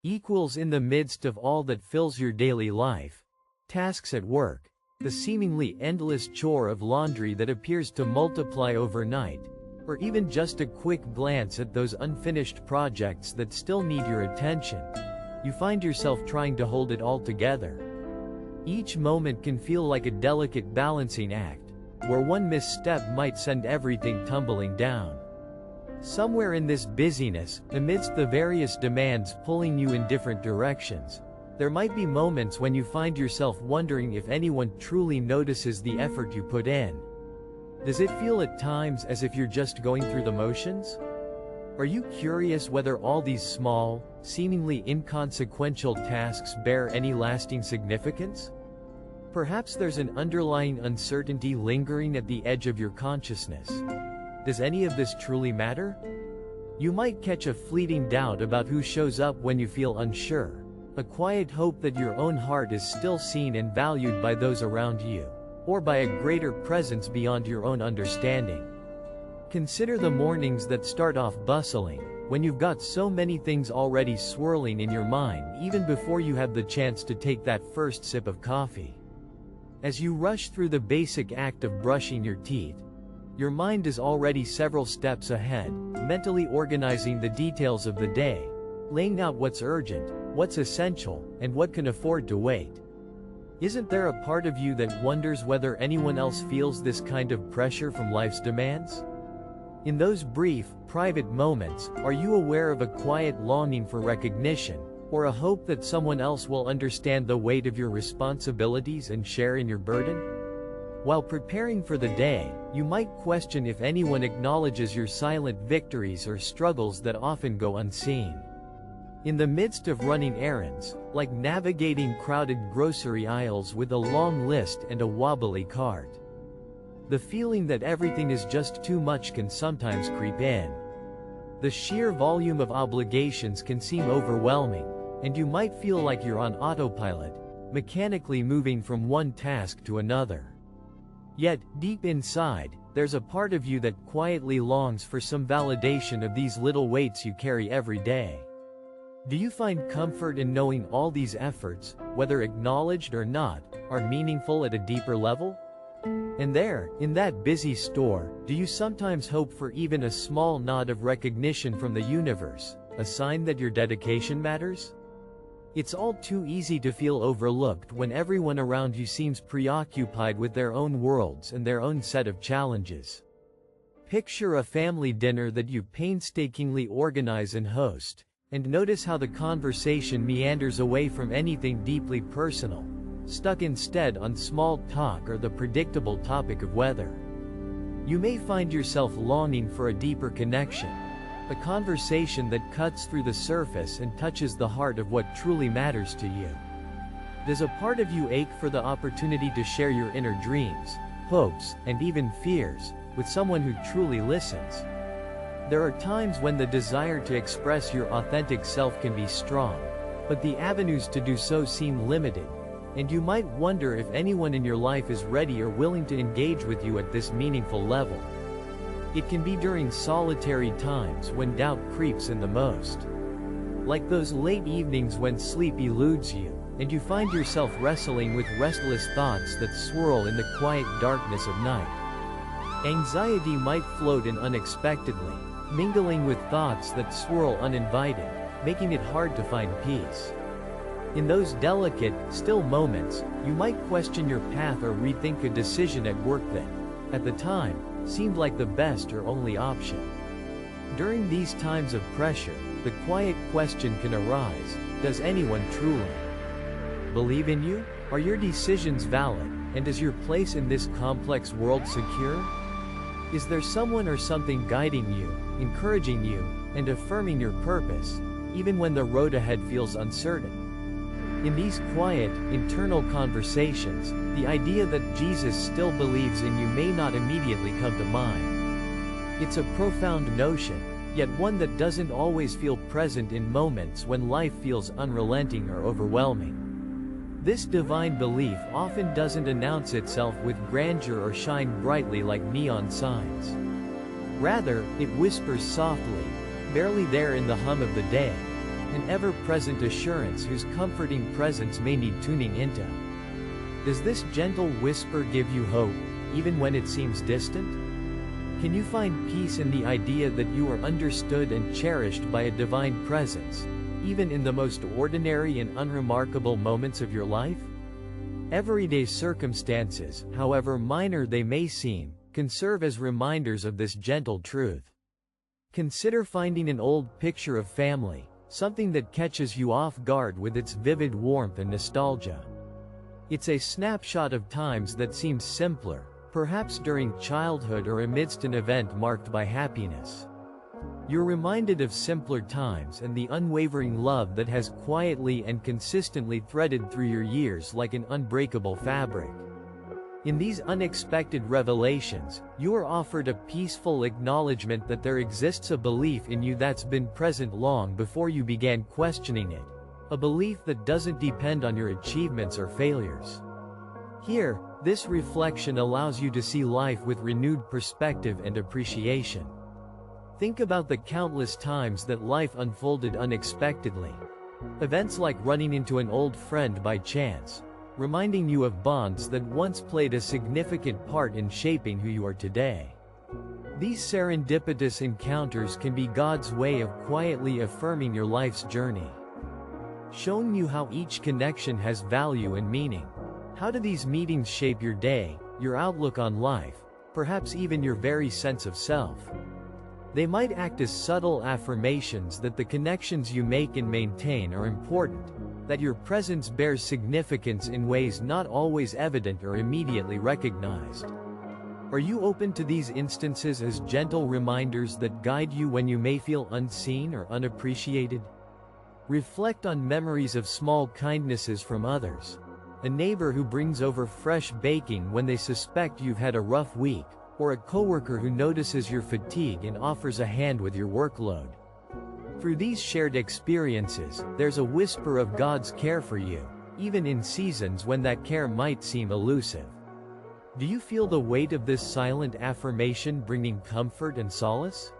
Equals in the midst of all that fills your daily life. Tasks at work. The seemingly endless chore of laundry that appears to multiply overnight. Or even just a quick glance at those unfinished projects that still need your attention. You find yourself trying to hold it all together. Each moment can feel like a delicate balancing act, where one misstep might send everything tumbling down. Somewhere in this busyness, amidst the various demands pulling you in different directions, there might be moments when you find yourself wondering if anyone truly notices the effort you put in. Does it feel at times as if you're just going through the motions? Are you curious whether all these small, seemingly inconsequential tasks bear any lasting significance? Perhaps there's an underlying uncertainty lingering at the edge of your consciousness. Does any of this truly matter? You might catch a fleeting doubt about who shows up when you feel unsure, a quiet hope that your own heart is still seen and valued by those around you, or by a greater presence beyond your own understanding. Consider the mornings that start off bustling, when you've got so many things already swirling in your mind even before you have the chance to take that first sip of coffee. As you rush through the basic act of brushing your teeth, your mind is already several steps ahead, mentally organizing the details of the day, laying out what's urgent, what's essential, and what can afford to wait. Isn't there a part of you that wonders whether anyone else feels this kind of pressure from life's demands? In those brief, private moments, are you aware of a quiet longing for recognition, or a hope that someone else will understand the weight of your responsibilities and share in your burden? While preparing for the day, you might question if anyone acknowledges your silent victories or struggles that often go unseen. In the midst of running errands, like navigating crowded grocery aisles with a long list and a wobbly cart, the feeling that everything is just too much can sometimes creep in. The sheer volume of obligations can seem overwhelming, and you might feel like you're on autopilot, mechanically moving from one task to another. Yet, deep inside, there's a part of you that quietly longs for some validation of these little weights you carry every day. Do you find comfort in knowing all these efforts, whether acknowledged or not, are meaningful at a deeper level? And there, in that busy store, do you sometimes hope for even a small nod of recognition from the universe, a sign that your dedication matters? It's all too easy to feel overlooked when everyone around you seems preoccupied with their own worlds and their own set of challenges. Picture a family dinner that you painstakingly organize and host, and notice how the conversation meanders away from anything deeply personal, stuck instead on small talk or the predictable topic of weather. You may find yourself longing for a deeper connection, a conversation that cuts through the surface and touches the heart of what truly matters to you. Does a part of you ache for the opportunity to share your inner dreams, hopes, and even fears with someone who truly listens? There are times when the desire to express your authentic self can be strong, but the avenues to do so seem limited, and you might wonder if anyone in your life is ready or willing to engage with you at this meaningful level. It can be during solitary times when doubt creeps in the most. Like those late evenings when sleep eludes you, and you find yourself wrestling with restless thoughts that swirl in the quiet darkness of night. Anxiety might float in unexpectedly, mingling with thoughts that swirl uninvited, making it hard to find peace. In those delicate, still moments, you might question your path or rethink a decision at work that, at the time, seemed like the best or only option. During these times of pressure, the quiet question can arise: does anyone truly believe in you? Are your decisions valid, and is your place in this complex world secure? Is there someone or something guiding you, encouraging you, and affirming your purpose, even when the road ahead feels uncertain? In these quiet, internal conversations, the idea that Jesus still believes in you may not immediately come to mind. It's a profound notion, yet one that doesn't always feel present in moments when life feels unrelenting or overwhelming. This divine belief often doesn't announce itself with grandeur or shine brightly like neon signs. Rather, it whispers softly, barely there in the hum of the day, an ever-present assurance whose comforting presence may need tuning into. Does this gentle whisper give you hope, even when it seems distant? Can you find peace in the idea that you are understood and cherished by a divine presence, even in the most ordinary and unremarkable moments of your life? Everyday circumstances, however minor they may seem, can serve as reminders of this gentle truth. Consider finding an old picture of family, something that catches you off guard with its vivid warmth and nostalgia. It's a snapshot of times that seemed simpler, perhaps during childhood or amidst an event marked by happiness. You're reminded of simpler times and the unwavering love that has quietly and consistently threaded through your years like an unbreakable fabric. In these unexpected revelations, you are offered a peaceful acknowledgement that there exists a belief in you that's been present long before you began questioning it, a belief that doesn't depend on your achievements or failures. Here, this reflection allows you to see life with renewed perspective and appreciation. Think about the countless times that life unfolded unexpectedly. Events like running into an old friend by chance, reminding you of bonds that once played a significant part in shaping who you are today. These serendipitous encounters can be God's way of quietly affirming your life's journey, showing you how each connection has value and meaning. How do these meetings shape your day, your outlook on life, perhaps even your very sense of self? They might act as subtle affirmations that the connections you make and maintain are important, that your presence bears significance in ways not always evident or immediately recognized. Are you open to these instances as gentle reminders that guide you when you may feel unseen or unappreciated? Reflect on memories of small kindnesses from others. A neighbor who brings over fresh baking when they suspect you've had a rough week, or a coworker who notices your fatigue and offers a hand with your workload. Through these shared experiences, there's a whisper of God's care for you, even in seasons when that care might seem elusive. Do you feel the weight of this silent affirmation bringing comfort and solace?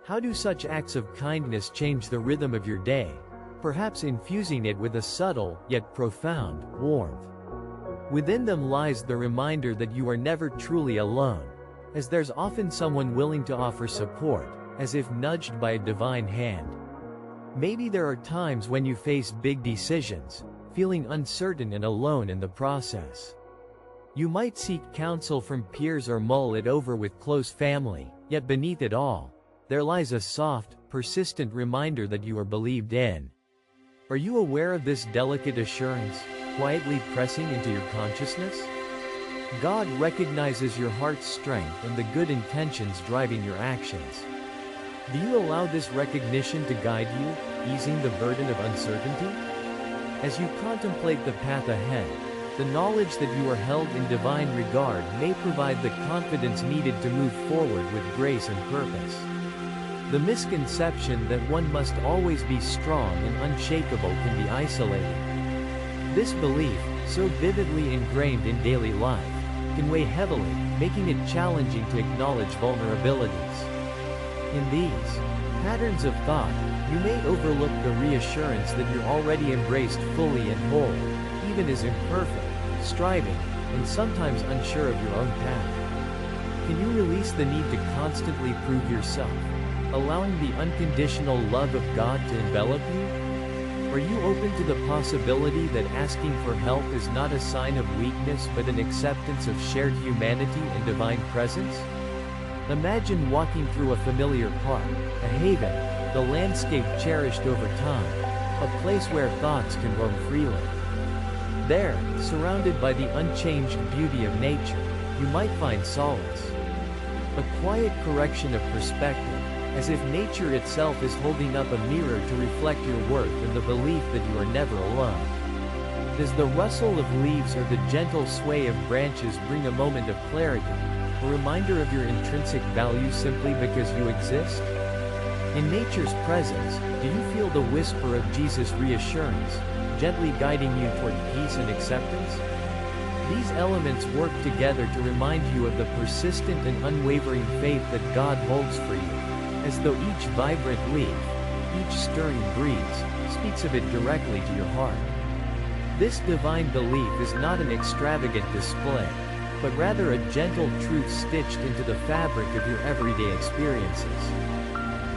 How do such acts of kindness change the rhythm of your day, perhaps infusing it with a subtle, yet profound, warmth? Within them lies the reminder that you are never truly alone, as there's often someone willing to offer support, as if nudged by a divine hand. Maybe there are times when you face big decisions, feeling uncertain and alone in the process. You might seek counsel from peers or mull it over with close family, yet beneath it all, there lies a soft, persistent reminder that you are believed in. Are you aware of this delicate assurance, quietly pressing into your consciousness? God recognizes your heart's strength and the good intentions driving your actions. Do you allow this recognition to guide you, easing the burden of uncertainty? As you contemplate the path ahead, the knowledge that you are held in divine regard may provide the confidence needed to move forward with grace and purpose. The misconception that one must always be strong and unshakable can be isolating. This belief, so vividly ingrained in daily life, can weigh heavily, making it challenging to acknowledge vulnerabilities. In these patterns of thought, you may overlook the reassurance that you're already embraced fully and whole, even as imperfect, striving, and sometimes unsure of your own path. Can you release the need to constantly prove yourself, allowing the unconditional love of God to envelop you? Are you open to the possibility that asking for help is not a sign of weakness but an acceptance of shared humanity and divine presence? Imagine walking through a familiar park, a haven, the landscape cherished over time, a place where thoughts can roam freely. There, surrounded by the unchanged beauty of nature, you might find solace. A quiet correction of perspective, as if nature itself is holding up a mirror to reflect your worth and the belief that you are never alone. Does the rustle of leaves or the gentle sway of branches bring a moment of clarity, a reminder of your intrinsic value simply because you exist? In nature's presence, do you feel the whisper of Jesus' reassurance, gently guiding you toward peace and acceptance? These elements work together to remind you of the persistent and unwavering faith that God holds for you, as though each vibrant leaf, each stirring breeze, speaks of it directly to your heart. This divine belief is not an extravagant display, but rather a gentle truth stitched into the fabric of your everyday experiences.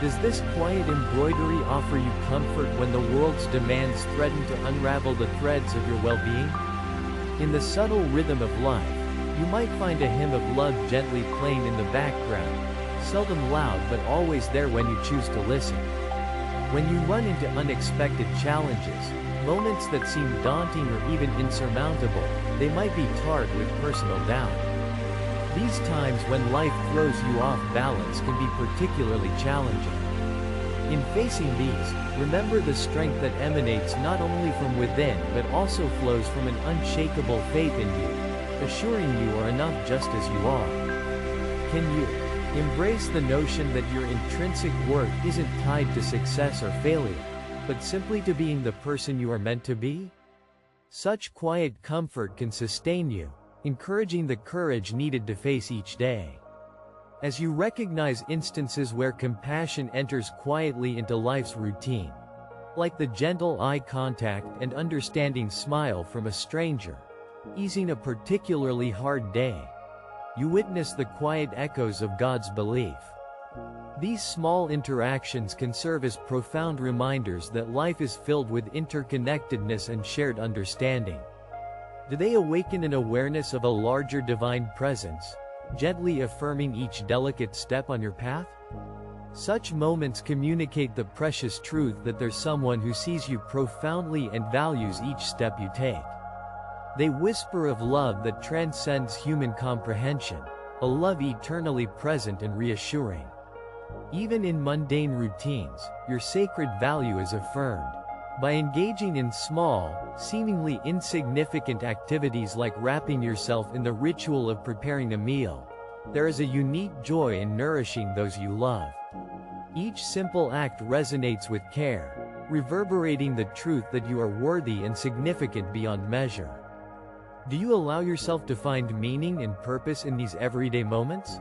Does this quiet embroidery offer you comfort when the world's demands threaten to unravel the threads of your well-being? In the subtle rhythm of life, you might find a hymn of love gently playing in the background, seldom loud but always there when you choose to listen. When you run into unexpected challenges, moments that seem daunting or even insurmountable, they might be tarred with personal doubt. These times when life throws you off balance can be particularly challenging. In facing these, remember the strength that emanates not only from within but also flows from an unshakable faith in you, assuring you are enough just as you are. Can you embrace the notion that your intrinsic worth isn't tied to success or failure, but simply to being the person you are meant to be? Such quiet comfort can sustain you, encouraging the courage needed to face each day. As you recognize instances where compassion enters quietly into life's routine, like the gentle eye contact and understanding smile from a stranger, easing a particularly hard day, you witness the quiet echoes of God's belief. These small interactions can serve as profound reminders that life is filled with interconnectedness and shared understanding. Do they awaken an awareness of a larger divine presence, gently affirming each delicate step on your path? Such moments communicate the precious truth that there's someone who sees you profoundly and values each step you take. They whisper of love that transcends human comprehension, a love eternally present and reassuring. Even in mundane routines, your sacred value is affirmed. By engaging in small, seemingly insignificant activities like wrapping yourself in the ritual of preparing a meal, there is a unique joy in nourishing those you love. Each simple act resonates with care, reverberating the truth that you are worthy and significant beyond measure. Do you allow yourself to find meaning and purpose in these everyday moments?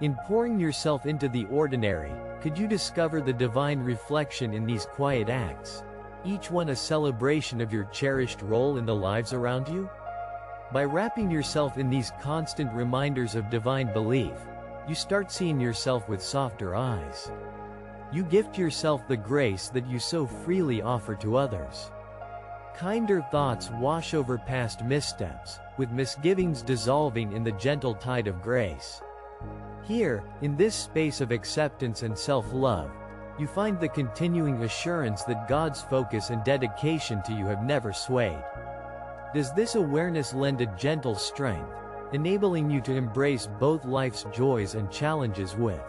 In pouring yourself into the ordinary, could you discover the divine reflection in these quiet acts, each one a celebration of your cherished role in the lives around you? By wrapping yourself in these constant reminders of divine belief, you start seeing yourself with softer eyes. You gift yourself the grace that you so freely offer to others. Kinder thoughts wash over past missteps, with misgivings dissolving in the gentle tide of grace. Here, in this space of acceptance and self-love, you find the continuing assurance that God's focus and dedication to you have never swayed. Does this awareness lend a gentle strength, enabling you to embrace both life's joys and challenges with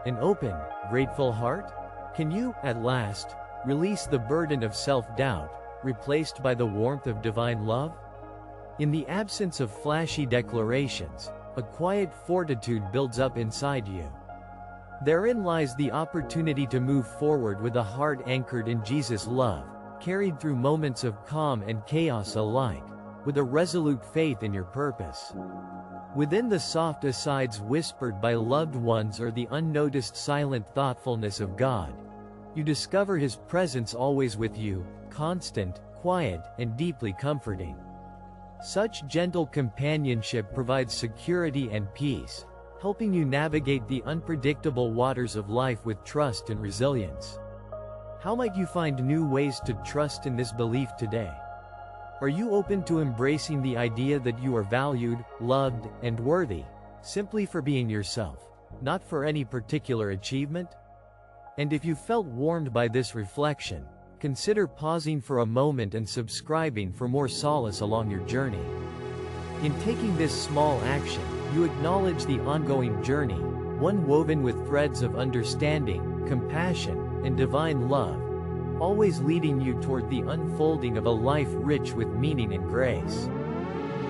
an open, grateful heart? Can you, at last, release the burden of self-doubt, replaced by the warmth of divine love? In the absence of flashy declarations, a quiet fortitude builds up inside you. Therein lies the opportunity to move forward with a heart anchored in Jesus' love, carried through moments of calm and chaos alike, with a resolute faith in your purpose. Within the soft asides whispered by loved ones or the unnoticed silent thoughtfulness of God, you discover His presence always with you, constant, quiet, and deeply comforting. Such gentle companionship provides security and peace, helping you navigate the unpredictable waters of life with trust and resilience. How might you find new ways to trust in this belief today? Are you open to embracing the idea that you are valued, loved, and worthy, simply for being yourself, not for any particular achievement? And if you felt warmed by this reflection, consider pausing for a moment and subscribing for more solace along your journey. In taking this small action, you acknowledge the ongoing journey, one woven with threads of understanding, compassion, and divine love, always leading you toward the unfolding of a life rich with meaning and grace.